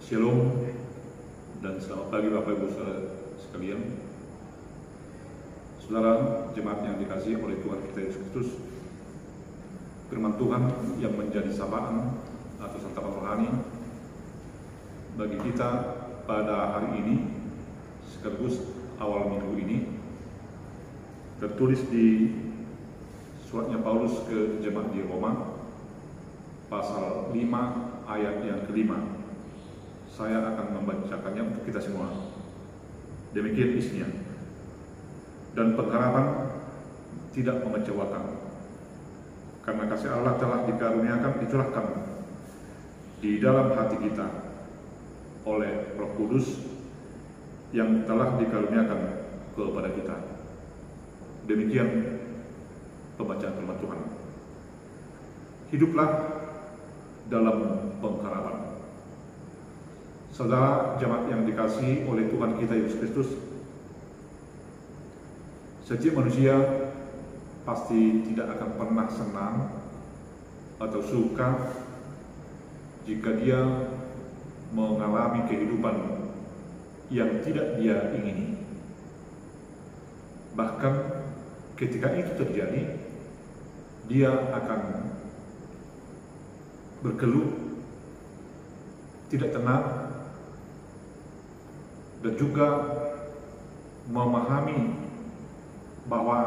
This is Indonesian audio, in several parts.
Shalom dan selamat pagi Bapak Ibu Saudara sekalian. Saudara jemaat yang dikasihi oleh Tuhan kita Yesus Kristus, firman Tuhan yang menjadi sapaan atau santapan rohani bagi kita pada hari ini sekaligus awal minggu ini tertulis di suratnya Paulus ke jemaat di Roma pasal 5 ayat yang kelima. Saya akan membacakannya untuk kita semua. Demikian isinya. Dan pengharapan tidak mengecewakan, karena kasih Allah telah dikaruniakan, dicurahkan di dalam hati kita oleh Roh Kudus yang telah dikaruniakan kepada kita. Demikian pembacaan firman Tuhan. Hiduplah dalam pengharapan. Saudara jemaat yang dikasihi oleh Tuhan kita Yesus Kristus, setiap manusia pasti tidak akan pernah senang atau suka jika dia mengalami kehidupan yang tidak dia ingini. Bahkan ketika itu terjadi, dia akan berkeluh, tidak tenang, dan juga memahami bahwa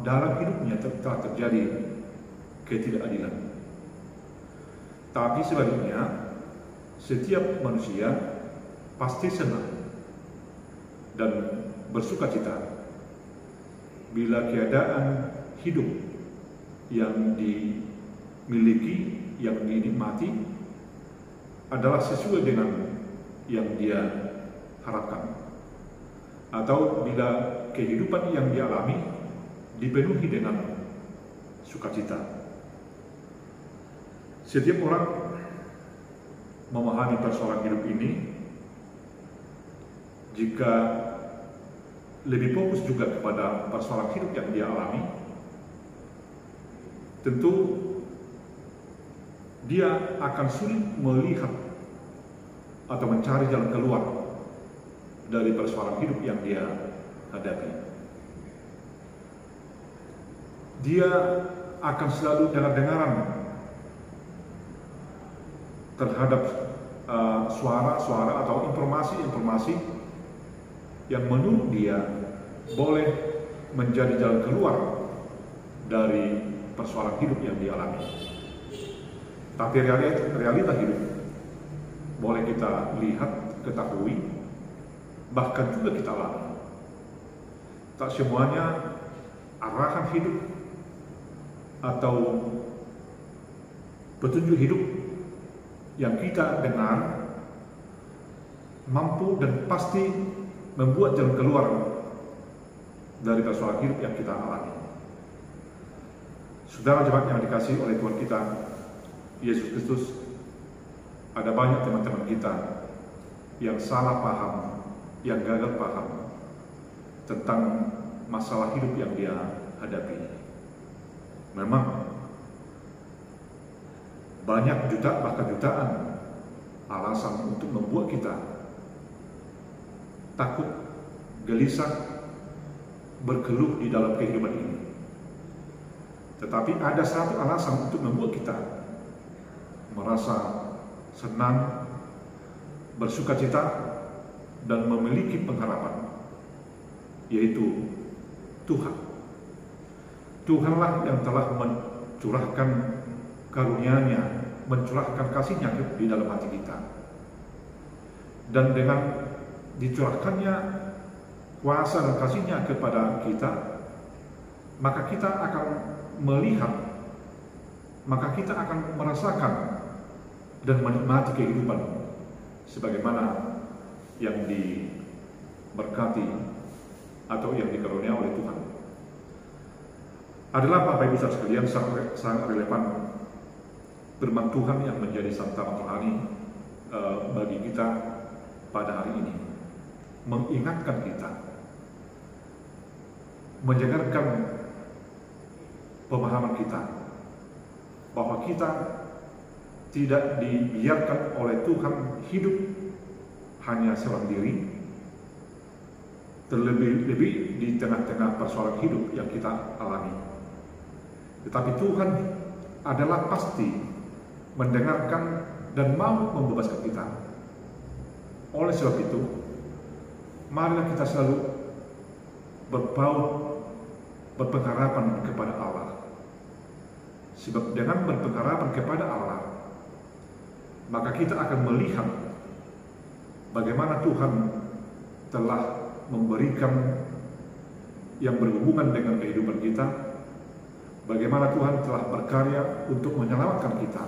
dalam hidupnya telah terjadi ketidakadilan. Tapi sebaliknya, setiap manusia pasti senang dan bersukacita bila keadaan hidup yang dimiliki, yang dinikmati adalah sesuai dengan yang dia harapkan, atau bila kehidupan yang dialami dipenuhi dengan sukacita. Setiap orang memahami persoalan hidup ini jika lebih fokus juga kepada persoalan hidup yang dia alami, tentu dia akan sulit melihat atau mencari jalan keluar dari persoalan hidup yang dia hadapi. Dia akan selalu dengar-dengaran terhadap suara-suara atau informasi-informasi yang menurut dia boleh menjadi jalan keluar dari persoalan hidup yang dialami. Tapi realita hidup boleh kita lihat, ketahui, bahkan juga kita alami. Tak semuanya arahan hidup atau petunjuk hidup yang kita dengar mampu dan pasti membuat jalan keluar dari persoalan hidup yang kita alami. Saudara jemaat yang dikasihi oleh Tuhan kita Yesus Kristus, ada banyak teman-teman kita yang salah paham, yang gagal paham tentang masalah hidup yang dia hadapi. Memang banyak bahkan jutaan alasan untuk membuat kita takut, gelisah, berkeluh di dalam kehidupan ini. Tetapi ada satu alasan untuk membuat kita merasa senang, bersukacita, dan memiliki pengharapan, yaitu Tuhan. Tuhanlah yang telah mencurahkan karunia-Nya, mencurahkan kasih-Nya di dalam hati kita. Dan dengan dicurahkannya kuasa dan kasih-Nya kepada kita, maka kita akan melihat, maka kita akan merasakan dan menikmati kehidupan sebagaimana yang diberkati atau yang dikarunia oleh Tuhan. Adalah Bapak Ibu Saudara sekalian sangat relevan firman Tuhan yang menjadi santapan rohani bagi kita pada hari ini, mengingatkan kita, menjegarkan pemahaman kita bahwa kita tidak dibiarkan oleh Tuhan hidup hanya seorang diri, terlebih-lebih di tengah-tengah persoalan hidup yang kita alami. Tetapi Tuhan adalah pasti mendengarkan dan mau membebaskan kita. Oleh sebab itu, marilah kita selalu berpengharapan kepada Allah. Sebab dengan berpengharapan kepada Allah, maka kita akan melihat bagaimana Tuhan telah memberikan yang berhubungan dengan kehidupan kita, bagaimana Tuhan telah berkarya untuk menyelamatkan kita,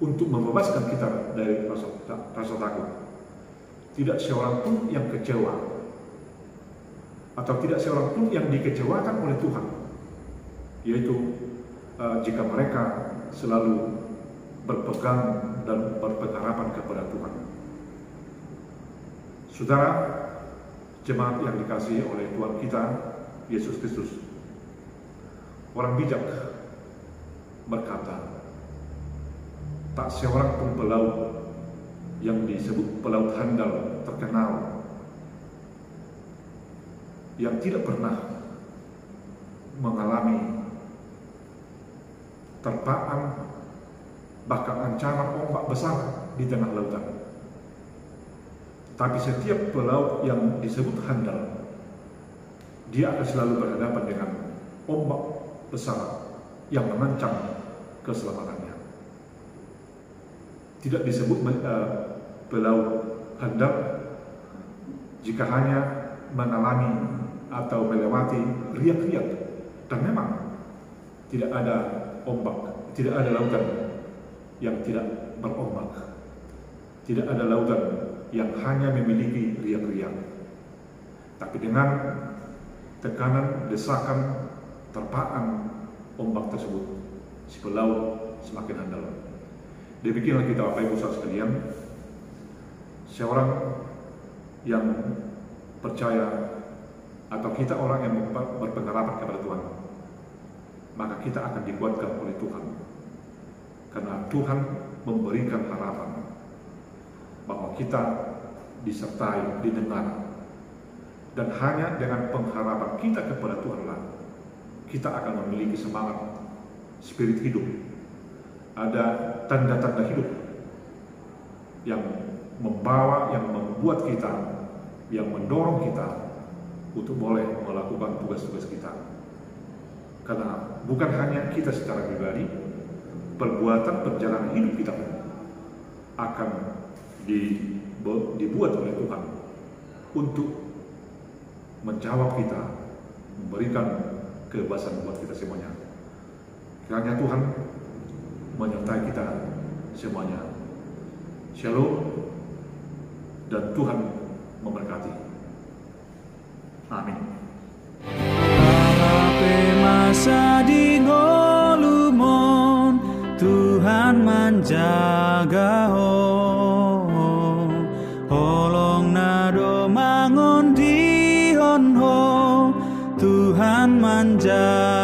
untuk membebaskan kita dari rasa takut. Tidak seorang pun yang kecewa, atau tidak seorang pun yang dikecewakan oleh Tuhan, yaitu jika mereka selalu berpegang dan berpengharapan kepada Tuhan. Saudara, jemaat yang dikasihi oleh Tuhan kita Yesus Kristus, orang bijak berkata, tak seorang pun pelaut yang disebut pelaut handal terkenal yang tidak pernah mengalami terpaan bahkan ancaman ombak besar di tengah lautan. Tapi setiap pelaut yang disebut handal, dia akan selalu berhadapan dengan ombak besar yang mengancam keselamatannya. Tidak disebut pelaut handal jika hanya mengalami atau melewati riak-riak, dan memang tidak ada ombak, tidak ada lautan yang tidak berombak, tidak ada lautan yang hanya memiliki riak-riak. Tapi dengan tekanan, desakan, terpaan ombak tersebut, si pelaut semakin handal. Demikianlah kita, Bapak Ibu Saudara sekalian, seorang yang percaya atau kita orang yang berpengharapan kepada Tuhan, maka kita akan dikuatkan oleh Tuhan, karena Tuhan memberikan harapan bahwa kita disertai, didengar, dan hanya dengan pengharapan kita kepada Tuhanlah kita akan memiliki semangat, spirit hidup, ada tanda-tanda hidup yang membawa, yang membuat kita, yang mendorong kita untuk boleh melakukan tugas-tugas kita. Karena bukan hanya kita secara pribadi, perbuatan perjalanan hidup kita akan dibuat oleh Tuhan untuk menjawab kita, memberikan kebebasan buat kita semuanya. Kiranya Tuhan menyertai kita semuanya. Shalom, dan Tuhan memberkati. Amin. Masa di ngolumon Tuhan menjaga holong nado mangon di honho Tuhan menjaga